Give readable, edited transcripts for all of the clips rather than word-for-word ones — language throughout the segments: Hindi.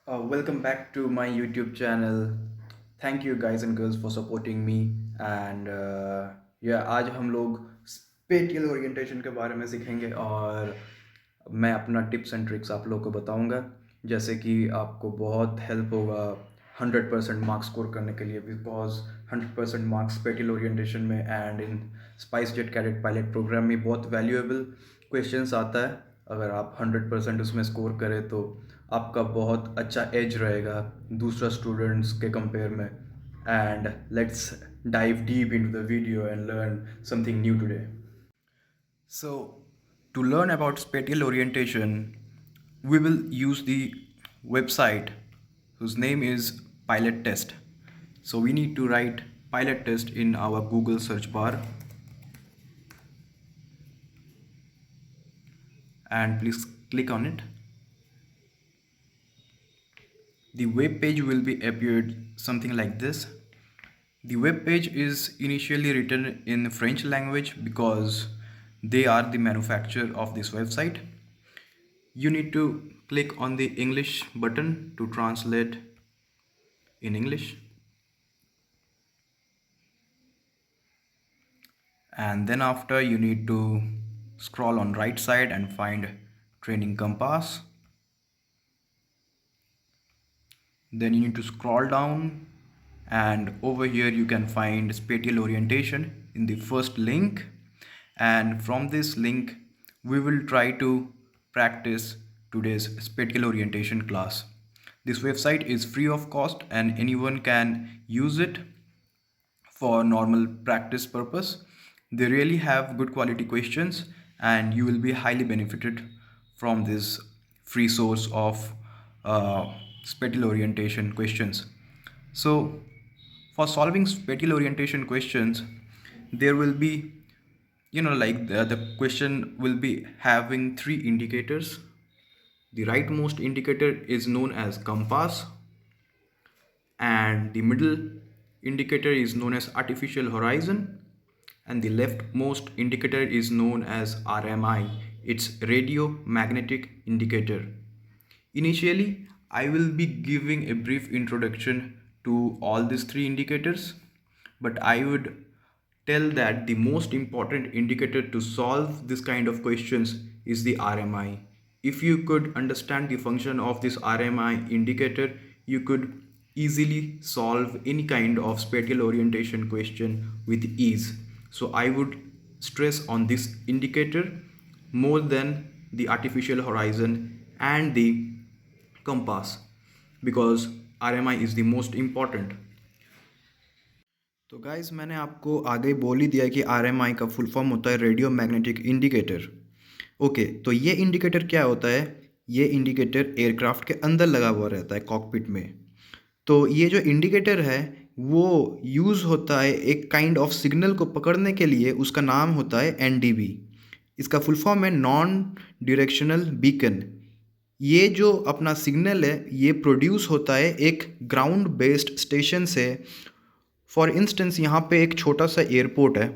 Welcome back to my YouTube channel. Thank you guys and girls for supporting me. And yeah, आज हम लोग स्पेटियल ओरिएंटेशन के बारे में सीखेंगे और मैं अपना टिप्स एंड ट्रिक्स आप लोगों को बताऊंगा, जैसे कि आपको बहुत हेल्प होगा 100% मार्क्स स्कोर करने के लिए, बिकॉज 100% मार्क्स स्पेटियल ओरिएंटेशन में and in SpiceJet cadet pilot program में बहुत वैल्यूएबल क्वेश्चंस आता है। अगर आप 100% उसमें स्कोर करें तो आपका बहुत अच्छा एज रहेगा दूसरा स्टूडेंट्स के कंपेयर में। And let's dive deep into the video and learn something new today. So, to learn about spatial orientation, we will use the website whose name is Pilot Test. So, we need to write Pilot Test in our Google search bar, and please click on it. The web page will be appeared something like this. The web page is initially written in French language because they are the manufacturer of this website. You need to click on the English button to translate in English. And then after, you need to scroll on right side and find training compass. Then you need to scroll down, and over here you can find spatial orientation in the first link. And from this link we will try to practice today's spatial orientation class. This website is free of cost and anyone can use it for normal practice purpose. They really have good quality questions and you will be highly benefited from this free source of spatial orientation questions. So for solving spatial orientation questions, there will be, like the question will be having three indicators. The rightmost indicator is known as compass, and the middle indicator is known as artificial horizon, and the leftmost indicator is known as RMI. It's radio magnetic indicator. Initially, I will be giving a brief introduction to all these three indicators, but I would tell that the most important indicator to solve this kind of questions is the RMI. If you could understand the function of this RMI indicator, you could easily solve any kind of spatial orientation question with ease. So I would stress on this indicator more than the artificial horizon and the compass, because RMI is the most important. तो गाइस, मैंने आपको आगे बोल ही दिया कि आरएमआई का फुल फॉर्म होता है रेडियो मैग्नेटिक इंडिकेटर। ओके, तो ये इंडिकेटर क्या होता है? ये इंडिकेटर एयरक्राफ्ट के अंदर लगा हुआ रहता है कॉकपिट में। तो ये जो इंडिकेटर है वो यूज़ होता है एक काइंड ऑफ सिग्नल को पकड़ने के लिए, उसका नाम होता है एनडीबी। इसका फुल फॉर्म है नॉन डायरेक्शनल बीकन। ये जो अपना सिग्नल है ये प्रोड्यूस होता है एक ग्राउंड बेस्ड स्टेशन से। फॉर इंस्टेंस यहाँ पे एक छोटा सा एयरपोर्ट है,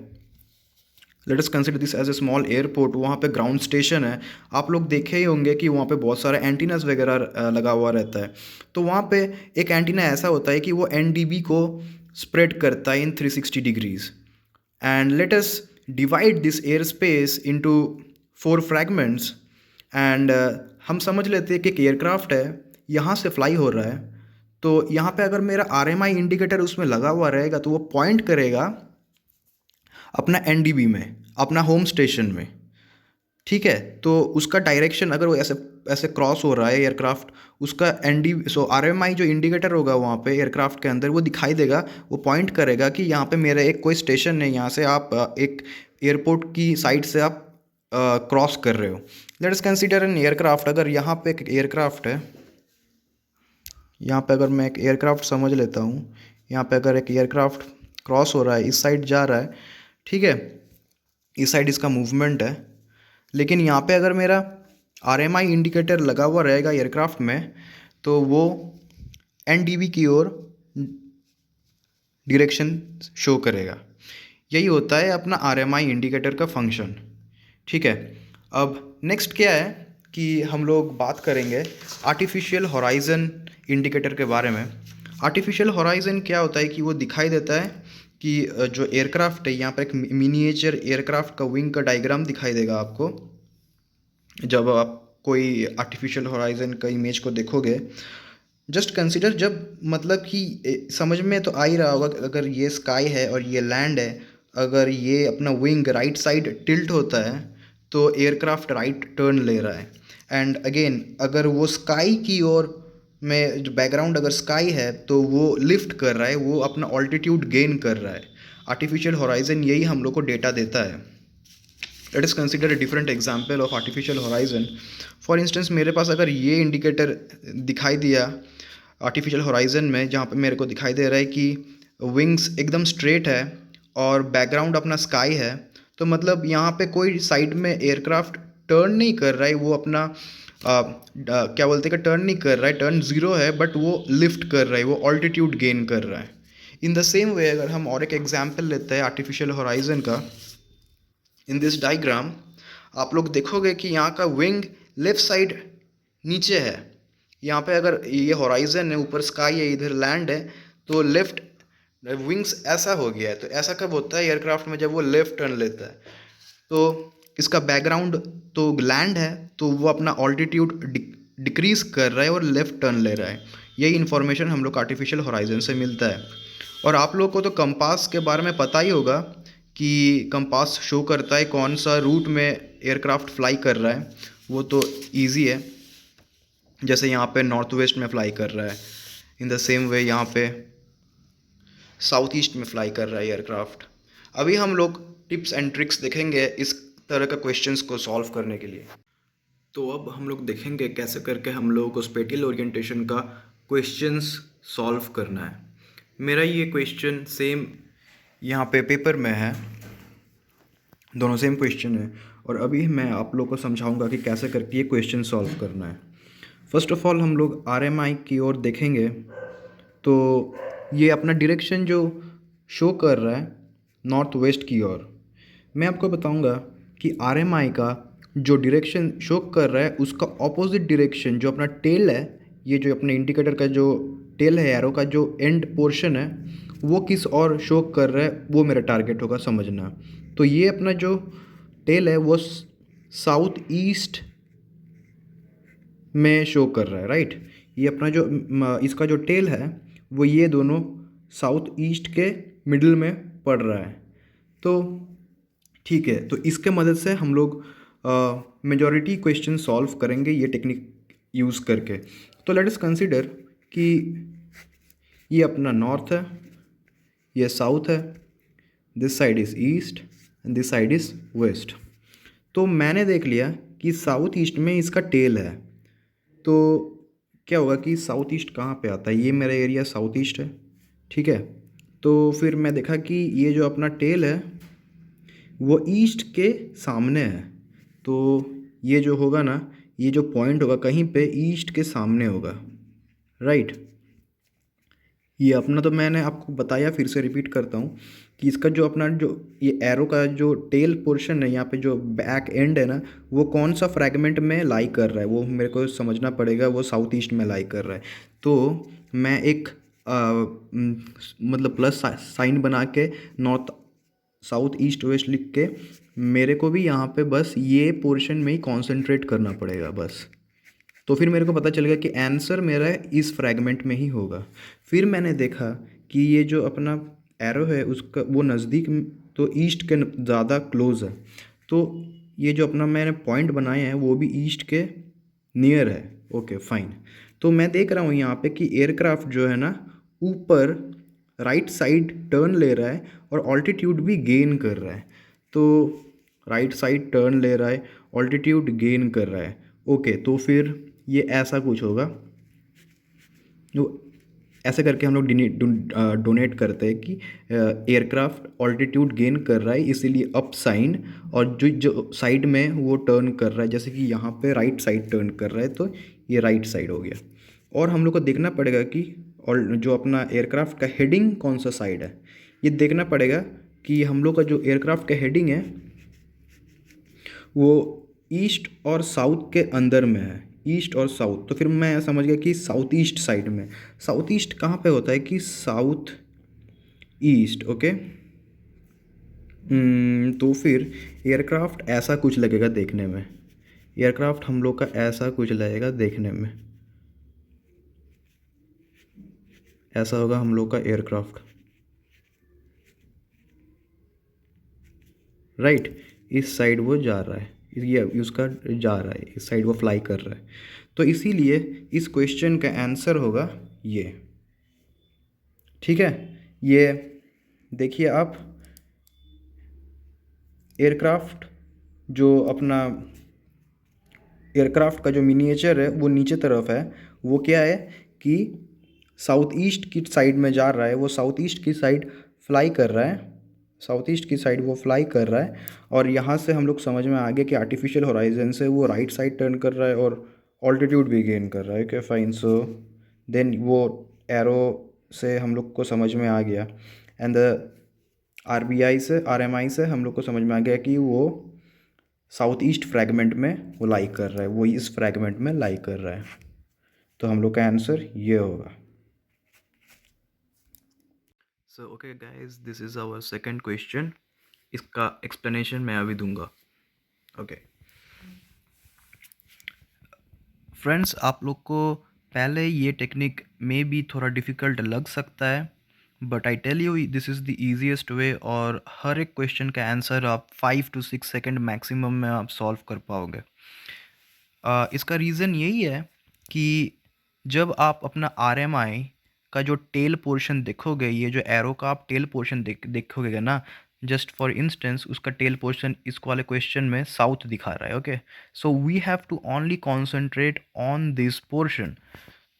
let us consider this as a small airport. वहाँ पे ग्राउंड स्टेशन है, आप लोग देखे ही होंगे कि वहाँ पे बहुत सारे एंटीनास वगैरह लगा हुआ रहता है। तो वहाँ पे एक एंटीना ऐसा होता है कि वो एनडीबी को स्प्रेड करता है इन 360 degrees. And let us divide this air space into 4 fragments. And हम समझ लेते हैं कि एक एयरक्राफ्ट है, यहाँ से फ्लाई हो रहा है। तो यहाँ पे अगर मेरा आरएमआई इंडिकेटर उसमें लगा हुआ रहेगा तो वो पॉइंट करेगा अपना एनडीबी में, अपना होम स्टेशन में। ठीक है, तो उसका डायरेक्शन अगर वो ऐसे ऐसे क्रॉस हो रहा है एयरक्राफ्ट, उसका एनडी सो आरएमआई जो इंडिकेटर होगा वहाँ पे एयरक्राफ्ट के अंदर वो दिखाई देगा, वो पॉइंट करेगा कि यहाँ पे मेरा एक कोई स्टेशन है, यहाँ से आप एक एयरपोर्ट की साइड से आप क्रॉस कर रहे हो। Let us consider an aircraft. अगर यहाँ पे एक एयरक्राफ्ट है, यहाँ पे अगर मैं एक एयरक्राफ्ट समझ लेता हूँ, यहाँ पे अगर एक एयरक्राफ्ट क्रॉस हो रहा है, इस साइड जा रहा है, ठीक है, इस साइड इसका मूवमेंट है। लेकिन यहाँ पे अगर मेरा आरएमआई इंडिकेटर लगा हुआ रहेगा एयरक्राफ्ट में तो वो एनडीबी की ओर डायरेक्शन शो करेगा। यही होता है अपना आरएमआई इंडिकेटर का फंक्शन। ठीक है, अब नेक्स्ट क्या है कि हम लोग बात करेंगे आर्टिफिशियल होराइजन इंडिकेटर के बारे में। आर्टिफिशियल हॉराइजन क्या होता है कि वो दिखाई देता है कि जो एयरक्राफ्ट है, यहाँ पर एक मिनिएचर एयरक्राफ्ट का विंग का डायग्राम दिखाई देगा आपको जब आप कोई आर्टिफिशियल हॉराइजन का इमेज को देखोगे। जस्ट कंसिडर, जब मतलब कि समझ में तो आ ही रहा होगा कि अगर ये स्काई है और ये लैंड है, अगर ये अपना विंग राइट साइड टिल्ट होता है तो एयरक्राफ्ट राइट टर्न ले रहा है। एंड अगेन अगर वो स्काई की ओर में जो बैकग्राउंड अगर स्काई है तो वो लिफ्ट कर रहा है, वो अपना ऑल्टीट्यूड गेन कर रहा है। आर्टिफिशियल हॉराइजन यही हम लोग को डेटा देता है। Let us consider a different example of artificial horizon. For instance मेरे पास अगर ये इंडिकेटर दिखाई दिया आर्टिफिशियल हॉराइजन में, जहाँ पे मेरे को दिखाई दे रहा है कि विंग्स एकदम स्ट्रेट है और बैकग्राउंड अपना स्काई है, तो मतलब यहाँ पे कोई साइड में एयरक्राफ्ट टर्न नहीं कर रहा है, वो अपना क्या बोलते हैं कि टर्न नहीं कर रहा है, टर्न ज़ीरो है, बट वो लिफ्ट कर रहा है, वो ऑल्टीट्यूड गेन कर रहा है। इन द सेम वे अगर हम और एक एग्जाम्पल लेते हैं आर्टिफिशियल हॉराइजन का, इन दिस डायग्राम आप लोग देखोगे कि यहाँ का विंग लेफ्ट साइड नीचे है। यहाँ पे अगर ये हॉराइजन है, ऊपर स्काई है, इधर लैंड है, तो लेफ्ट विंग्स ऐसा हो गया है। तो ऐसा कब होता है एयरक्राफ्ट में? जब वो लेफ्ट टर्न लेता है। तो इसका बैकग्राउंड तो लैंड है, तो वो अपना ऑल्टीट्यूड डिक्रीज कर रहा है और लेफ्ट टर्न ले रहा है। यही इन्फॉर्मेशन हम लोग आर्टिफिशियल हॉराइजन से मिलता है। और आप लोग को तो कंपास के बारे में पता ही होगा कि कंपास शो करता है कौन सा रूट में एयरक्राफ्ट फ्लाई कर रहा है। वो तो इजी है, जैसे यहाँ पे नॉर्थ वेस्ट में फ्लाई कर रहा है, इन द सेम वे यहाँ पे साउथ ईस्ट में फ्लाई कर रहा है एयरक्राफ्ट। अभी हम लोग टिप्स एंड ट्रिक्स देखेंगे इस तरह का क्वेश्चंस को सॉल्व करने के लिए। तो अब हम लोग देखेंगे कैसे करके हम लोगों को स्पेटियल ओरिएंटेशन का क्वेश्चंस सॉल्व करना है। मेरा ये क्वेश्चन सेम यहाँ पे पेपर में है, दोनों सेम क्वेश्चन है, और अभी मैं आप लोग को समझाऊंगा कि कैसे करके ये क्वेश्चन सॉल्व करना है। फर्स्ट ऑफ ऑल हम लोग आरएमआई की ओर देखेंगे, तो ये अपना डायरेक्शन जो शो कर रहा है नॉर्थ वेस्ट की ओर। मैं आपको बताऊंगा कि आरएमआई का जो डायरेक्शन शो कर रहा है उसका ऑपोजिट डायरेक्शन जो अपना टेल है, ये जो अपने इंडिकेटर का जो टेल है, एरो का जो एंड पोर्शन है, वो किस और शो कर रहा है, वो मेरा टारगेट होगा समझना। तो ये अपना जो टेल है वो साउथ ईस्ट में शो कर रहा है, राइट। ये अपना जो इसका जो टेल है वो ये दोनों साउथ ईस्ट के मिडिल में पड़ रहा है। तो ठीक है, तो इसके मदद से हम लोग मेजॉरिटी क्वेश्चन सॉल्व करेंगे ये टेक्निक यूज़ करके। तो लेट अस कंसीडर कि ये अपना नॉर्थ है, ये साउथ है, this side is east and this side is west. तो मैंने देख लिया कि साउथ ईस्ट में इसका टेल है, तो क्या होगा कि साउथ ईस्ट कहाँ पे आता है? ये मेरा एरिया साउथ ईस्ट है, ठीक है। तो फिर मैं देखा कि ये जो अपना टेल है वो ईस्ट के सामने है, तो ये जो होगा ना, ये जो पॉइंट होगा कहीं पे ईस्ट के सामने होगा, राइट। ये अपना तो मैंने आपको बताया, फिर से रिपीट करता हूँ कि इसका जो अपना जो ये एरो का जो टेल पोर्शन है, यहाँ पे जो बैक एंड है ना, वो कौन सा फ्रैगमेंट में लाई कर रहा है वो मेरे को समझना पड़ेगा। वो साउथ ईस्ट में लाई कर रहा है, तो मैं एक मतलब प्लस साइन बना के नॉर्थ साउथ ईस्ट वेस्ट लिख के मेरे को भी यहाँ पे बस ये पोर्शन में ही कॉन्सेंट्रेट करना पड़ेगा बस। तो फिर मेरे को पता चल गया कि आंसर मेरा इस फ्रैगमेंट में ही होगा। फिर मैंने देखा कि ये जो अपना एरो है उसका वो नज़दीक, तो ईस्ट के ज़्यादा क्लोज है, तो ये जो अपना मैंने पॉइंट बनाए हैं वो भी ईस्ट के नियर है। Okay fine. तो मैं देख रहा हूँ यहाँ पे कि एयरक्राफ्ट जो है ना ऊपर राइट साइड टर्न ले रहा है और ऑल्टीट्यूड भी गेन कर रहा है। तो राइट साइड टर्न ले रहा है, ऑल्टीट्यूड गेन कर रहा है। ओके, तो फिर ये ऐसा कुछ होगा। तो ऐसे करके हम लोग डोनेट करते हैं कि एयरक्राफ्ट ऑल्टीट्यूड गेन कर रहा है, इसीलिए अप साइन, और जो साइड में वो टर्न कर रहा है, जैसे कि यहाँ पे राइट साइड टर्न कर रहा है, तो ये राइट साइड हो गया। और हम लोग को देखना पड़ेगा कि और जो अपना एयरक्राफ्ट का हेडिंग कौन सा साइड है, ये देखना पड़ेगा कि हम लोग का जो एयरक्राफ्ट का हेडिंग है वो ईस्ट और साउथ के अंदर में है, ईस्ट और साउथ, तो फिर मैं समझ गया कि साउथ ईस्ट साइड में। साउथ ईस्ट कहाँ पे होता है कि साउथ ईस्ट, ओके। तो फिर एयरक्राफ्ट ऐसा कुछ लगेगा देखने में, एयरक्राफ्ट हम लोग का ऐसा कुछ लगेगा देखने में, ऐसा होगा हम लोग का एयरक्राफ्ट, राइट। इस साइड वो जा रहा है, ये उसका जा रहा है, इस साइड वो फ्लाई कर रहा है। तो इसीलिए इस क्वेश्चन का आंसर होगा ये, ठीक है। ये देखिए आप, एयरक्राफ्ट जो अपना एयरक्राफ्ट का जो मिनिएचर है वो नीचे तरफ है, वो क्या है कि साउथ ईस्ट की साइड में जा रहा है, वो साउथ ईस्ट की साइड फ्लाई कर रहा है, साउथ ईस्ट की साइड वो फ्लाई कर रहा है। और यहाँ से हम लोग समझ में आ गया कि आर्टिफिशियल होराइजन से वो राइट साइड टर्न कर रहा है और ऑल्टीट्यूड भी गेन कर रहा है, ओके फाइन। सो देन वो एरो से हम लोग को समझ में आ गया, एंड द आरबीआई से आरएमआई से हम लोग को समझ में आ गया कि वो साउथ ईस्ट फ्रैगमेंट में वो लाई कर रहा है, वो इस फ्रैगमेंट में लाई कर रहा है। तो हम लोग का आंसर ये होगा। So okay guys, this is our second question. इसका एक्सप्लेनेशन मैं अभी दूंगा, ओके। फ्रेंड्स, आप लोग को पहले ये टेक्निक में भी थोड़ा डिफ़िकल्ट लग सकता है, but I tell you this is the easiest way, और हर एक क्वेश्चन का आंसर आप 5 to 6 सेकंड मैक्सिमम में आप सॉल्व कर पाओगे। इसका रीज़न यही है कि जब आप अपना आरएमआई का जो टेल पोर्शन देखोगे, ये जो एरो का आप टेल पोर्शन देखोगे ना, जस्ट फॉर इंस्टेंस उसका टेल पोर्शन इस वाले क्वेश्चन में साउथ दिखा रहा है, okay. So we have to only concentrate on this portion.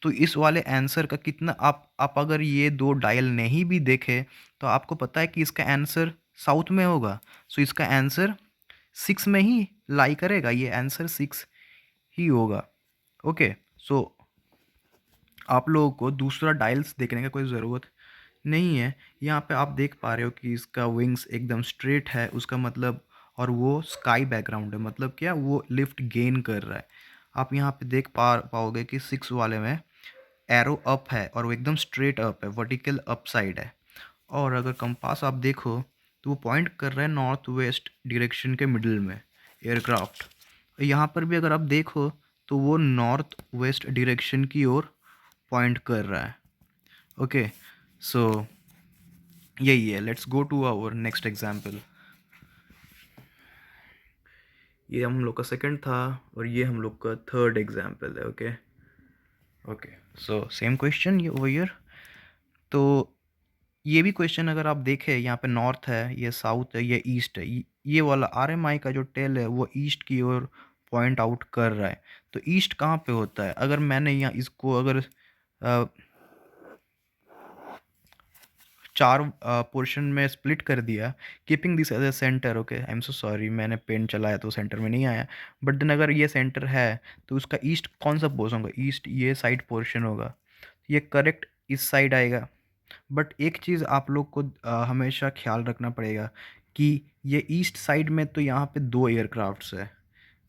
तो इस वाले आंसर का कितना आप अगर ये दो डायल नहीं भी देखे तो आपको पता है कि इसका आंसर साउथ में होगा। सो इसका आंसर 6 में ही लाई करेगा, ये आंसर 6 ही होगा, ओके। सो आप लोगों को दूसरा डायल्स देखने का कोई ज़रूरत नहीं है। यहाँ पे आप देख पा रहे हो कि इसका विंग्स एकदम स्ट्रेट है, उसका मतलब, और वो स्काई बैकग्राउंड है, मतलब क्या, वो लिफ्ट गेन कर रहा है। आप यहाँ पे देख पाओगे कि 6 वाले में एरो अप है और वो एकदम स्ट्रेट अप है, वर्टिकल अप साइड है। और अगर कंपास आप देखो तो वो पॉइंट कर रहा है नॉर्थ वेस्ट डायरेक्शन के मिडिल में एयरक्राफ्ट। यहाँ पर भी अगर आप देखो तो वो नॉर्थ वेस्ट डायरेक्शन की ओर पॉइंट कर रहा है, ओके। सो यही है। Let's go to our next example. ये हम लोग का सेकंड था और ये हम लोग का थर्ड एग्जाम्पल है, okay. Okay, so same question ये ओवर हियर। तो ये भी क्वेश्चन अगर आप देखें, यहाँ पे नॉर्थ है, ये साउथ है, ये ईस्ट है, ये वाला आरएमआई का जो टेल है वो ईस्ट की ओर पॉइंट आउट कर रहा है। तो ईस्ट कहाँ पे होता है? अगर मैंने यहाँ इसको अगर चार पोर्शन में स्प्लिट कर दिया, keeping this as a centre, okay, I am so sorry, मैंने पेन चलाया तो सेंटर में नहीं आया, बट देन अगर ये सेंटर है तो उसका ईस्ट कौन सा पोर्शन होगा? ईस्ट ये साइड पोर्शन होगा, ये करेक्ट इस साइड आएगा। बट एक चीज़ आप लोग को हमेशा ख्याल रखना पड़ेगा कि ये ईस्ट साइड में तो यहाँ पे दो एयरक्राफ्ट्स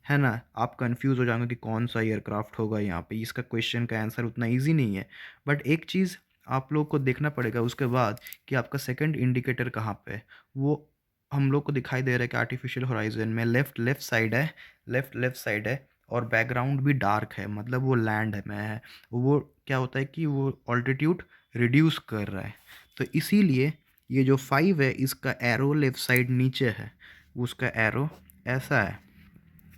है ना। आप कंफ्यूज हो जाएंगे कि कौन सा एयरक्राफ्ट होगा यहाँ पे, इसका क्वेश्चन का आंसर उतना इजी नहीं है। बट एक चीज़ आप लोग को देखना पड़ेगा उसके बाद कि आपका सेकंड इंडिकेटर कहाँ पे है। वो हम लोग को दिखाई दे रहा है कि आर्टिफिशियल होराइजन में लेफ्ट साइड है, लेफ्ट साइड है, और बैकग्राउंड भी डार्क है, मतलब वो लैंड है में है। वो क्या होता है कि वो ऑल्टीट्यूड रिड्यूस कर रहा है। तो इसीलिए ये जो 5 है इसका एरो लेफ्ट साइड नीचे है, उसका एरो ऐसा है,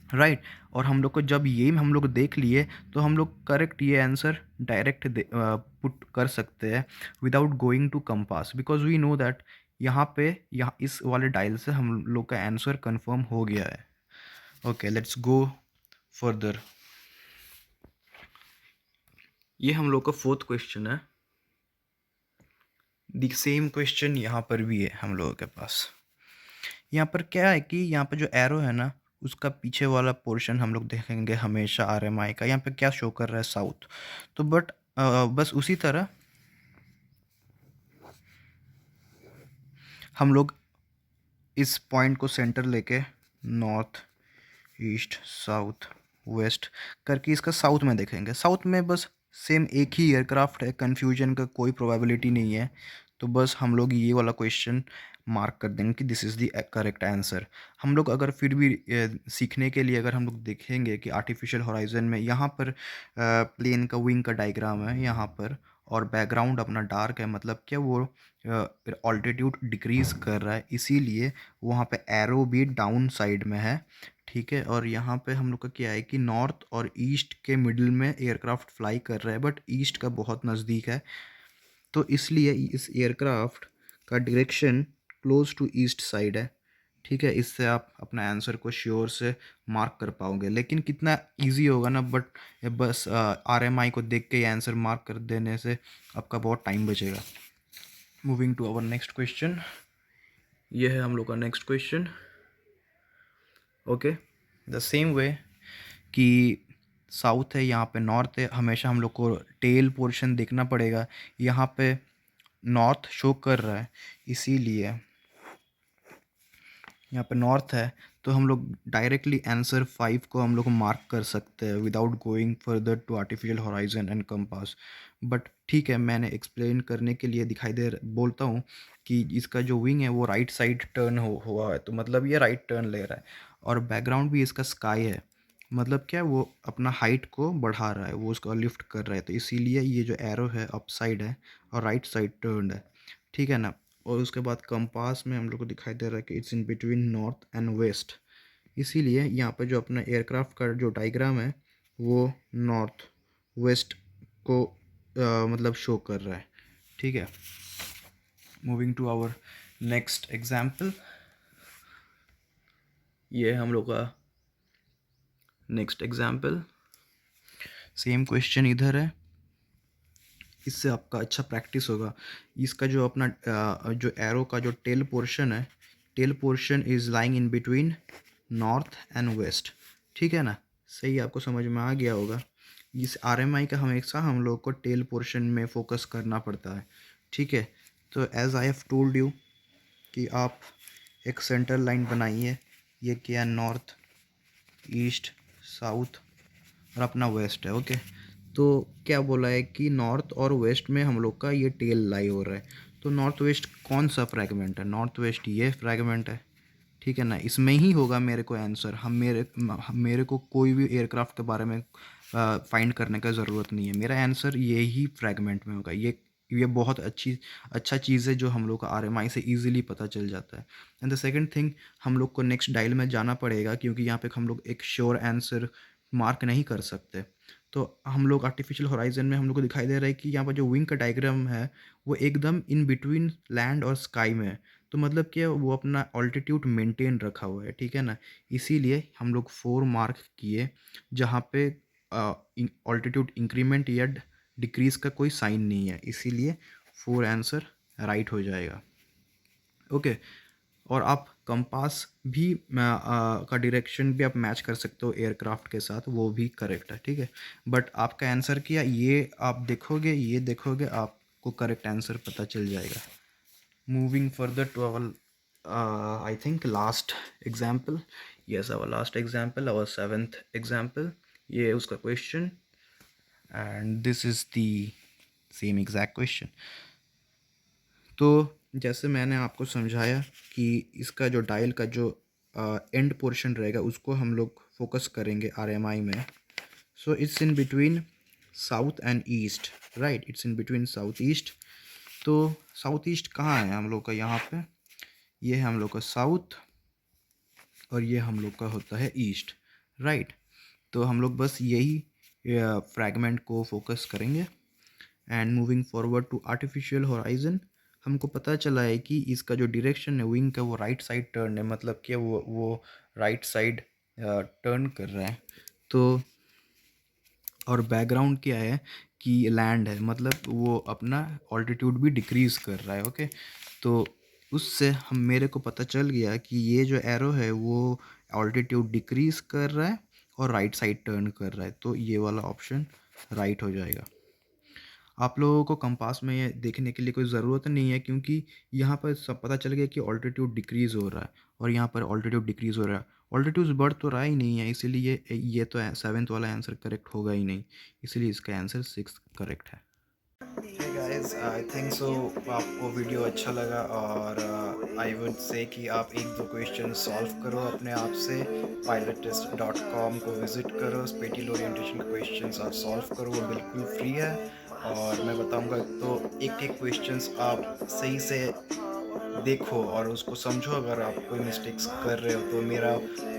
राइट। और हम लोग को जब ये हम लोग देख लिए तो हम लोग करेक्ट ये आंसर डायरेक्ट पुट कर सकते हैं without going to compass, because we know that यहाँ इस वाले डायल से हम लोग का आंसर कंफर्म हो गया है। Okay, let's go further. ये हम लोग का फोर्थ क्वेश्चन है। द सेम क्वेश्चन यहाँ पर भी है हम लोगों के पास। यहाँ पर क्या है कि यहाँ पे जो एरो है ना, उसका पीछे वाला पोर्शन हम लोग देखेंगे हमेशा आरएमआई का, यहाँ पे क्या शो कर रहा है? साउथ। तो बट बस उसी तरह हम लोग इस पॉइंट को सेंटर लेके नॉर्थ ईस्ट साउथ वेस्ट करके इसका साउथ में देखेंगे। साउथ में बस सेम एक ही एयरक्राफ्ट है, कन्फ्यूजन का कोई प्रोबेबिलिटी नहीं है। तो बस हम लोग ये वाला क्वेश्चन मार्क कर देंगे कि this is the correct answer. हम लोग अगर फिर भी सीखने के लिए अगर हम लोग देखेंगे कि आर्टिफिशियल होराइजन में यहाँ पर प्लेन का विंग का डायग्राम है यहाँ पर, और बैकग्राउंड अपना डार्क है, मतलब क्या वो ऑल्टीट्यूड डिक्रीज़ कर रहा है, इसीलिए वहाँ पे एरो भी डाउन साइड में है। ठीक है, और यहाँ पे हम लोग का क्या है कि नॉर्थ और ईस्ट के मिडिल में एयरक्राफ्ट फ्लाई कर रहा है, बट ईस्ट का बहुत नज़दीक है, तो इसलिए इस एयरक्राफ्ट का direction close to east side है। ठीक है, इससे आप अपना आंसर को श्योर से मार्क कर पाओगे। लेकिन कितना इजी होगा ना, बट बस आरएमआई को देख के ही आंसर मार्क कर देने से आपका बहुत टाइम बचेगा। Moving to our next question, ये है हम लोग का next question. Okay, the same way कि साउथ है, यहाँ पे नॉर्थ है, हमेशा हम लोग को टेल पोर्शन देखना पड़ेगा। यहाँ पे नॉर्थ शो कर रहा है, इसीलिए यहाँ पे नॉर्थ है, तो हम लोग डायरेक्टली आंसर 5 को हम लोग मार्क कर सकते हैं without going further to artificial horizon and compass. But ठीक है, मैंने एक्सप्लेन करने के लिए बोलता हूँ कि इसका जो विंग है वो राइट साइड टर्न हुआ है, तो मतलब ये राइट टर्न ले रहा है, और बैकग्राउंड भी इसका स्काई है, मतलब क्या वो अपना हाइट को बढ़ा रहा है, वो उसका लिफ्ट कर रहा है, तो इसीलिए ये जो एरो है अप साइड है और राइट साइड टर्न है। ठीक है ना। और उसके बाद कंपास में हम लोग को दिखाई दे रहा है कि it's in between north and west, इसीलिए यहाँ पे जो अपना एयरक्राफ्ट का जो डायग्राम है वो नॉर्थ वेस्ट को मतलब शो कर रहा है। ठीक है, moving to our next example, ये है हम लोग का नेक्स्ट एग्जाम्पल। सेम क्वेश्चन इधर है, इससे आपका अच्छा प्रैक्टिस होगा। इसका जो अपना जो एरो का जो टेल पोर्शन है, tail portion is lying in between north and west. ठीक है ना, सही आपको समझ में आ गया होगा। इस आरएमआई का हमेशा हम लोग को टेल पोर्शन में फोकस करना पड़ता है। ठीक है, तो as I have told you कि आप एक सेंटर लाइन बनाइए, ये क्या नॉर्थ ईस्ट साउथ और अपना वेस्ट है। ओके, तो क्या बोला है कि नॉर्थ और वेस्ट में हम लोग का ये टेल लाई हो रहा है, तो नॉर्थ वेस्ट कौन सा फ्रैगमेंट है? नॉर्थ वेस्ट ये फ्रैगमेंट है। ठीक है ना, इसमें ही होगा मेरे को आंसर। मेरे को कोई भी एयरक्राफ्ट के बारे में फाइंड करने का ज़रूरत नहीं है, मेरा आंसर ये ही फ्रैगमेंट में होगा। ये बहुत अच्छा चीज़ है जो हम लोग को आरएमआई से इजीली पता चल जाता है। एंड द सेकंड थिंग, हम लोग को नेक्स्ट डायल में जाना पड़ेगा, क्योंकि यहाँ पे हम लोग एक श्योर आंसर मार्क नहीं कर सकते। तो हम लोग आर्टिफिशियल होराइजन में हम लोग को दिखाई दे रहा है कि यहाँ पर जो विंग का डायग्राम है वो एकदम इन बिटवीन लैंड और स्काई में है, तो मतलब कि वो अपना ऑल्टीट्यूड मेंटेन रखा हुआ है। ठीक है ना, इसीलिए हम लोग 4 मार्क किए, जहाँ पे ऑल्टीट्यूड इंक्रीमेंट या डिक्रीज का कोई साइन नहीं है, इसीलिए 4 आंसर राइट हो जाएगा। ओके, और आप कंपास भी का डायरेक्शन भी आप मैच कर सकते हो एयरक्राफ्ट के साथ, वो भी करेक्ट है। ठीक है, बट आपका आंसर क्या, ये आप देखोगे, ये देखोगे, आपको करेक्ट आंसर पता चल जाएगा। Moving further to our I think last example, yes our last example, our 7th example, ये है उसका क्वेश्चन, and this is the same exact question. तो जैसे मैंने आपको समझाया कि इसका जो डायल का जो एंड पोर्शन रहेगा उसको हम लोग फोकस करेंगे आरएमआई में। So it's in between south and east, right, it's in between south east. तो साउथ ईस्ट कहाँ है हम लोग का? यहाँ पे ये है हम लोग का साउथ, और ये हम लोग का होता है ईस्ट, राइट। तो हम लोग बस यही फ्रैगमेंट को फोकस करेंगे। And moving forward to artificial horizon, हमको पता चला है कि इसका जो डायरेक्शन है विंग का वो राइट साइड टर्न है, मतलब कि वो राइट साइड टर्न कर रहा है। तो और बैकग्राउंड क्या है कि लैंड है, मतलब वो अपना ऑल्टीट्यूड भी डिक्रीज कर रहा है। ओके, तो उससे मेरे को पता चल गया कि ये जो एरो है वो ऑल्टीट्यूड डिक्रीज कर रहा है और राइट साइड टर्न कर रहा है, तो ये वाला ऑप्शन राइट हो जाएगा। आप लोगों को कंपास में ये देखने के लिए कोई ज़रूरत नहीं है, क्योंकि यहाँ पर सब पता चल गया कि ऑल्टीट्यूड डिक्रीज़ हो रहा है और यहाँ पर ऑल्टीट्यूड डिक्रीज़ हो रहा है, ऑल्टीट्यूड्स बढ़ तो रहा ही नहीं है, इसीलिए ये तो 7th वाला आंसर करेक्ट होगा ही नहीं, इसलिए इसका आंसर 6 करेक्ट है। Hey guys, I think so आपको वीडियो अच्छा लगा, और आई वुड से कि आप एक दो क्वेश्चन सॉल्व करो अपने आप से। pilottest.com को विज़िट करो, स्पेटियल ओरिएंटेशन क्वेश्चंस आप सॉल्व करो, वो बिल्कुल फ्री है। और मैं बताऊंगा तो एक एक क्वेश्चंस आप सही से देखो और उसको समझो। अगर आप कोई मिस्टेक्स कर रहे हो तो मेरा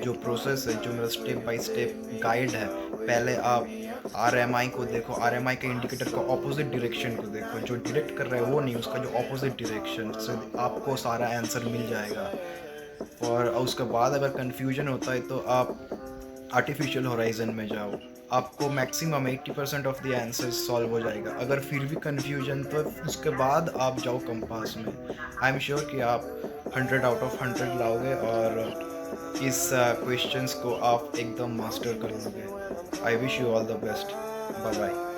जो प्रोसेस है, जो मेरा स्टेप बाय स्टेप गाइड है, पहले आप RMI को देखो, RMI के इंडिकेटर का ऑपोजिट डायरेक्शन को देखो, जो डायरेक्ट कर रहा है वो नहीं, उसका जो ऑपोजिट डायरेक्शन से आपको सारा आंसर मिल जाएगा। और उसके बाद अगर कन्फ्यूजन होता है तो आप आर्टिफिशियल होराइजन में जाओ, आपको maximum 80% of the answers solve हो जाएगा। अगर फिर भी कन्फ्यूजन तो उसके बाद आप जाओ कंपास में। आई एम श्योर कि आप 100 आउट ऑफ 100 लाओगे और इस क्वेश्चंस को आप एकदम मास्टर कर लोगे। I wish you all the best. Bye bye.